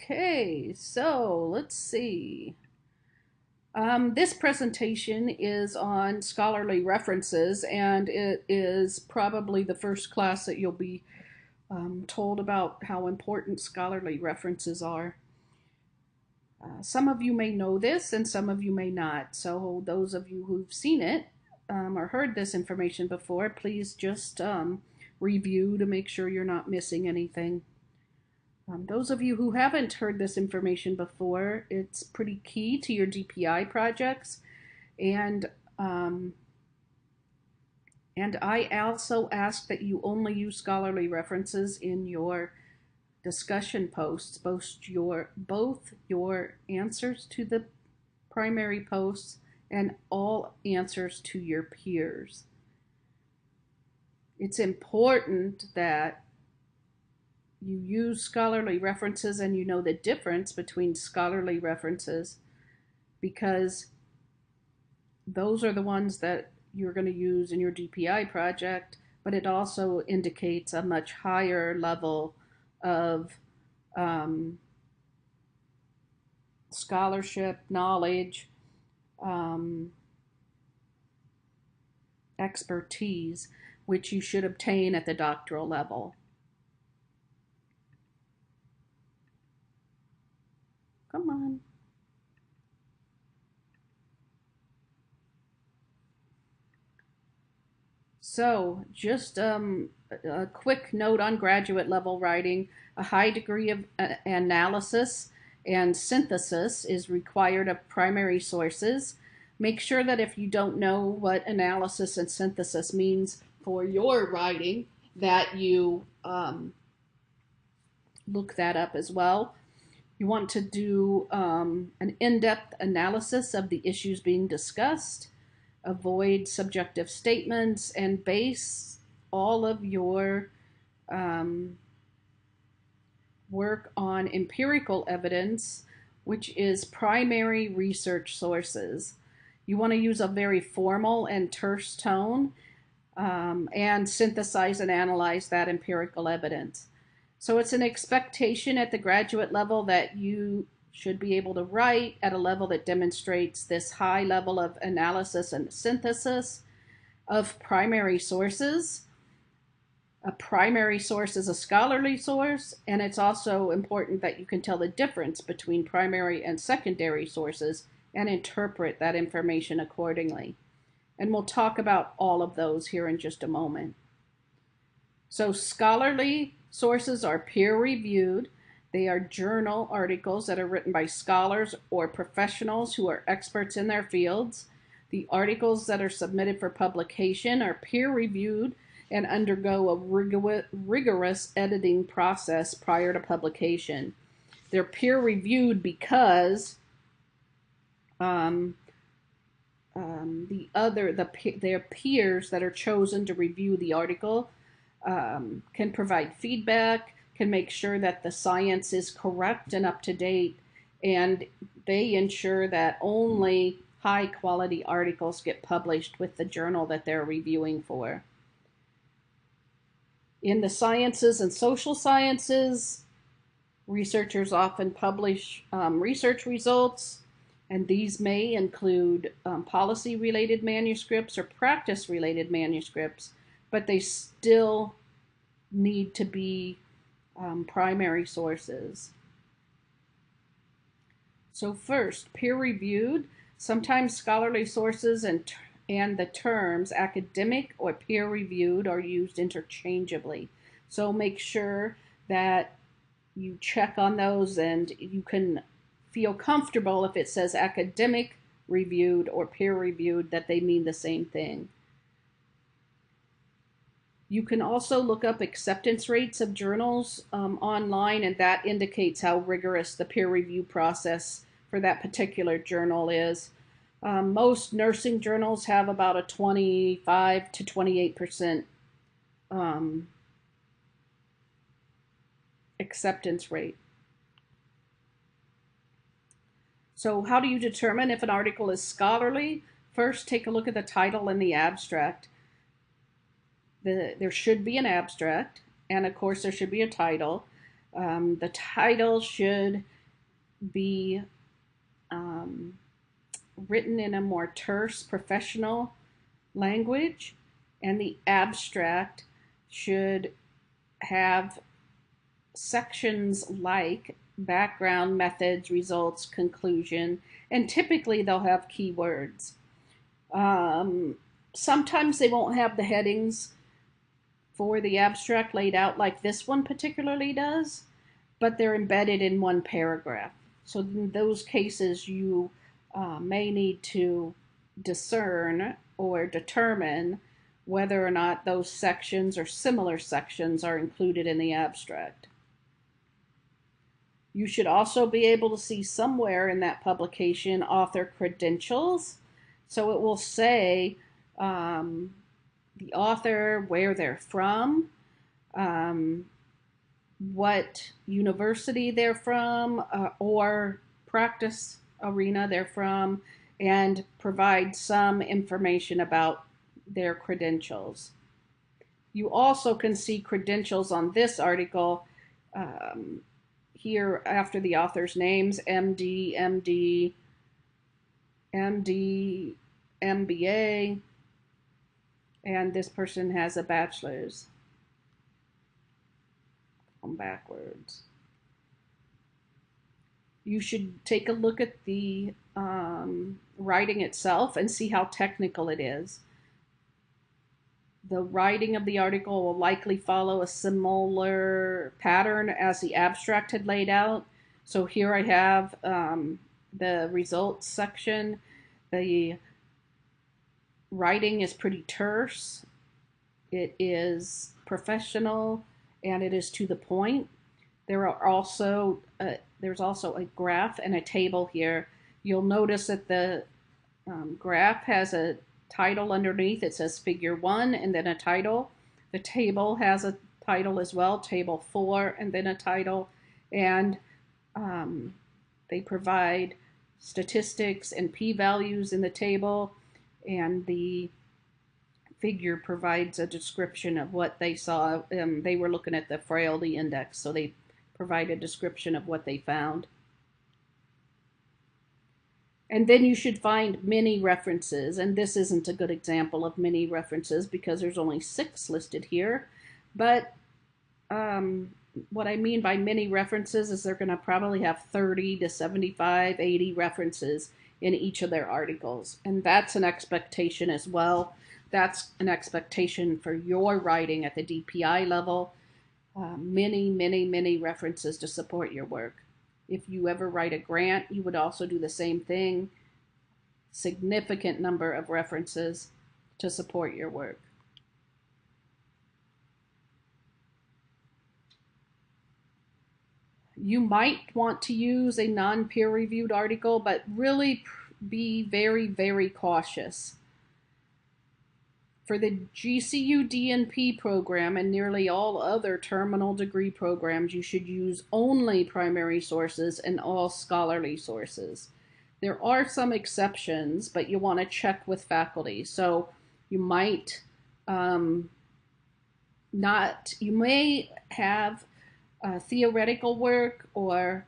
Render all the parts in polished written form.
Okay, so let's see. This presentation is on scholarly references, and it is probably the first class that you'll be told about how important scholarly references are. Some of you may know this, and some of you may not. So those of you who've seen it or heard this information before, please just review to make sure you're not missing anything. Those of you who haven't heard this information before, it's pretty key to your DPI projects. And I also ask that you only use scholarly references in your discussion posts, both your answers to the primary posts and all answers to your peers. It's important that you use scholarly references and you know the difference between scholarly references, because those are the ones that you're going to use in your DPI project, but it also indicates a much higher level of scholarship, knowledge, expertise, which you should obtain at the doctoral level. Come on. So just a quick note on graduate level writing. A high degree of analysis and synthesis is required of primary sources. Make sure that if you don't know what analysis and synthesis means for your writing, that you look that up as well. You want to do an in-depth analysis of the issues being discussed, avoid subjective statements, and base all of your work on empirical evidence, which is primary research sources. You want to use a very formal and terse tone and synthesize and analyze that empirical evidence. So it's an expectation at the graduate level that you should be able to write at a level that demonstrates this high level of analysis and synthesis of primary sources. A primary source is a scholarly source, and it's also important that you can tell the difference between primary and secondary sources and interpret that information accordingly. And we'll talk about all of those here in just a moment. So scholarly sources are peer-reviewed. They are journal articles that are written by scholars or professionals who are experts in their fields. The articles that are submitted for publication are peer-reviewed and undergo a rigorous editing process prior to publication. They're peer-reviewed because their peers that are chosen to review the article can provide feedback, can make sure that the science is correct and up to date, and they ensure that only high quality articles get published with the journal that they're reviewing for. In the sciences and social sciences, researchers often publish research results, and these may include policy-related manuscripts or practice-related manuscripts, but they still need to be primary sources. So first, peer-reviewed. Sometimes scholarly sources and the terms academic or peer-reviewed are used interchangeably. So make sure that you check on those and you can feel comfortable if it says academic reviewed or peer-reviewed that they mean the same thing. You can also look up acceptance rates of journals online, and that indicates how rigorous the peer review process for that particular journal is. Most nursing journals have about a 25 to 28% acceptance rate. So how do you determine if an article is scholarly? First, take a look at the title and the abstract. There should be an abstract, and of course there should be a title. The title should be written in a more terse, professional language, and the abstract should have sections like background, methods, results, conclusion, and typically they'll have keywords. Sometimes they won't have the headings for the abstract laid out like this one particularly does, but they're embedded in one paragraph. So in those cases, you may need to discern or determine whether or not those sections or similar sections are included in the abstract. You should also be able to see somewhere in that publication author credentials. So it will say the author, where they're from, what university they're from, or practice arena they're from, and provide some information about their credentials. You also can see credentials on this article here after the author's names: MD, MD, MD, MBA, and this person has a bachelor's. Come backwards. You should take a look at the writing itself and see how technical it is. The writing of the article will likely follow a similar pattern as the abstract had laid out. So here I have the results section. The writing is pretty terse. It is professional, and it is to the point. There's also a graph and a table here. You'll notice that the graph has a title underneath. It says figure 1 and then a title. The table has a title as well, table 4, and then a title. And they provide statistics and p-values in the table, and the figure provides a description of what they saw. They were looking at the frailty index, so they provide a description of what they found. And then you should find many references, and this isn't a good example of many references because there's only 6 listed here. But what I mean by many references is they're going to probably have 30 to 75, 80 references in each of their articles. And that's an expectation as well. That's an expectation for your writing at the DPI level. Many, many, many references to support your work. If you ever write a grant, you would also do the same thing. Significant number of references to support your work. You might want to use a non-peer-reviewed article, but really be very, very cautious. For the GCU DNP program and nearly all other terminal degree programs, you should use only primary sources and all scholarly sources. There are some exceptions, but you want to check with faculty. So you might you may have theoretical work or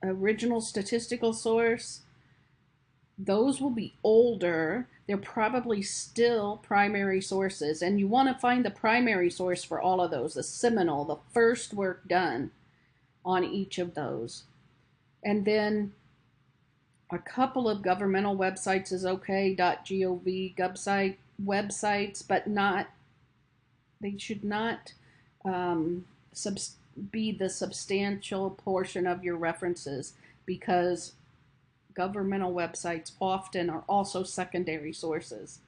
original statistical source. Those will be older. They're probably still primary sources, and you want to find the primary source for all of those, the seminal, the first work done on each of those. And then a couple of governmental websites is okay, .gov, GovSite websites, but they should not be the substantial portion of your references, because governmental websites often are also secondary sources.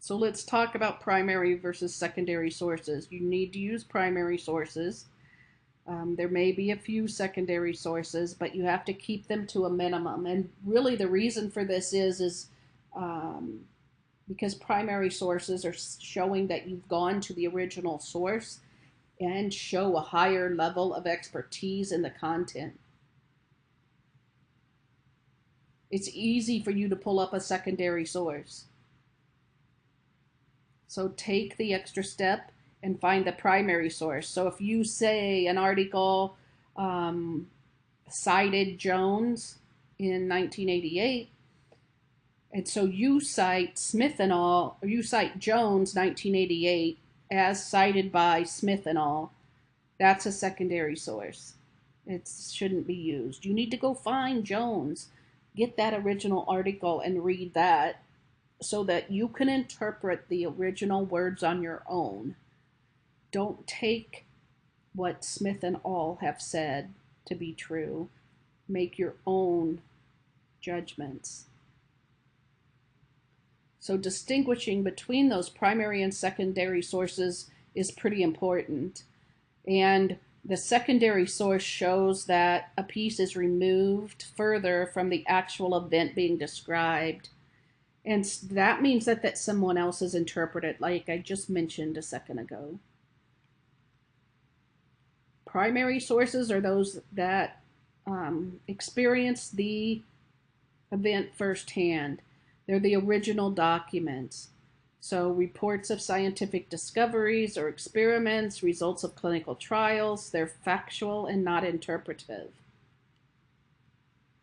So let's talk about primary versus secondary sources. You need to use primary sources. There may be a few secondary sources, but you have to keep them to a minimum. And really the reason for this is because primary sources are showing that you've gone to the original source and show a higher level of expertise in the content. It's easy for you to pull up a secondary source. So take the extra step and find the primary source. So if you say an article cited Jones in 1988, and so you cite Smith and al., or you cite Jones 1988 as cited by Smith and al., that's a secondary source. It shouldn't be used. You need to go find Jones, get that original article and read that so that you can interpret the original words on your own. Don't take what Smith and al. Have said to be true. Make your own judgments. So distinguishing between those primary and secondary sources is pretty important. And the secondary source shows that a piece is removed further from the actual event being described. And that means that someone else has interpreted, like I just mentioned a second ago. Primary sources are those that experience the event firsthand. They're the original documents. So reports of scientific discoveries or experiments, results of clinical trials, they're factual and not interpretive.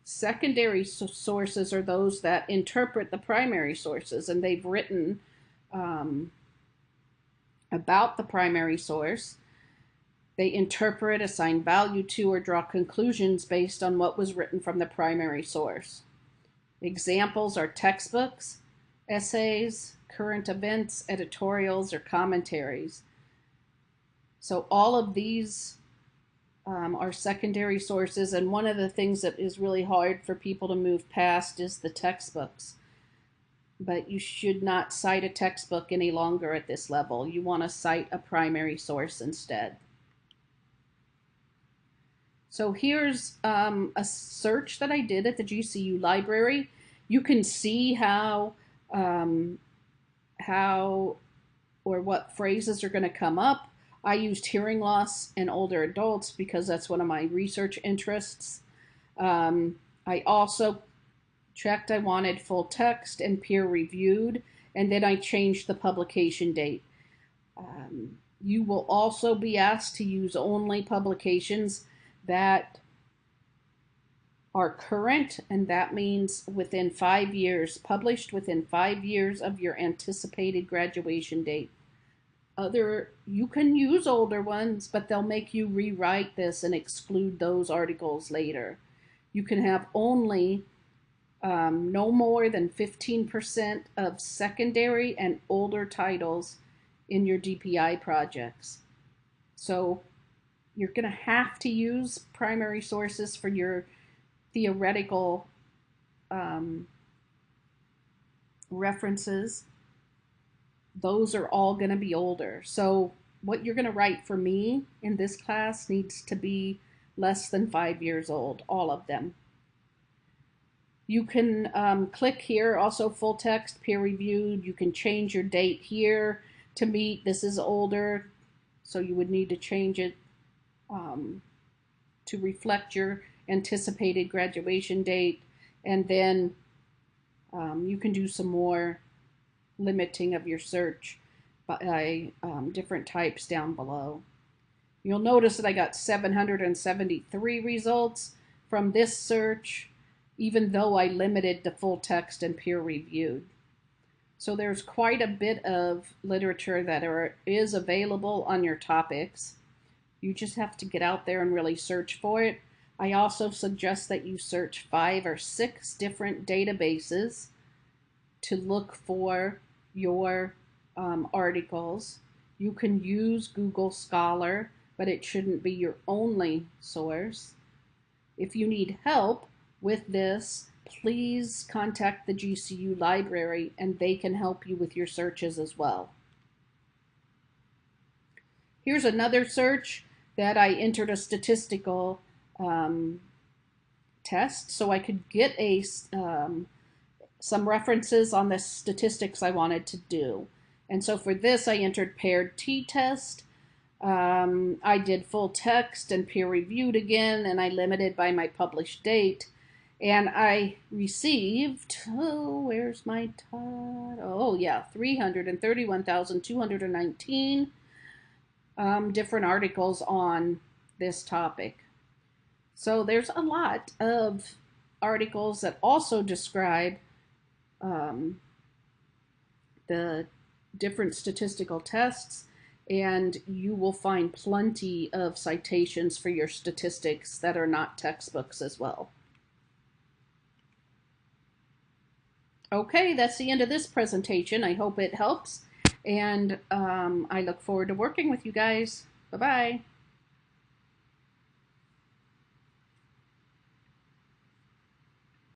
Secondary sources are those that interpret the primary sources, and they've written about the primary source. They interpret, assign value to, or draw conclusions based on what was written from the primary source. Examples are textbooks, essays, current events, editorials, or commentaries. So all of these are secondary sources, and one of the things that is really hard for people to move past is the textbooks. But you should not cite a textbook any longer at this level. You want to cite a primary source instead. So here's a search that I did at the GCU library. You can see how or what phrases are going to come up. I used hearing loss in older adults because that's one of my research interests. I also checked I wanted full text and peer reviewed, and then I changed the publication date. You will also be asked to use only publications that are current, and that means within 5 years, published within 5 years of your anticipated graduation date. You can use older ones, but they'll make you rewrite this and exclude those articles later. You can have only no more than 15% of secondary and older titles in your DPI projects. So you're going to have to use primary sources for your theoretical references. Those are all going to be older. So what you're going to write for me in this class needs to be less than 5 years old, all of them. You can click here, also full text, peer reviewed. You can change your date here to meet. This is older, so you would need to change it to reflect your anticipated graduation date. And then you can do some more limiting of your search by different types down below. You'll notice that I got 773 results from this search, even though I limited the full text and peer reviewed. So there's quite a bit of literature that is available on your topics. You just have to get out there and really search for it. I also suggest that you search 5 or 6 different databases to look for your articles. You can use Google Scholar, but it shouldn't be your only source. If you need help with this, please contact the GCU library and they can help you with your searches as well. Here's another search that I entered a statistical test so I could get some references on the statistics I wanted to do. And so for this, I entered paired t-test. I did full text and peer reviewed again, and I limited by my published date. And I received, where's my tot? Oh yeah, 331,219. different articles on this topic. So there's a lot of articles that also describe um, the different statistical tests, and you will find plenty of citations for your statistics that are not textbooks as well. Okay, that's the end of this presentation. I hope it helps, and I look forward to working with you guys. Bye-bye.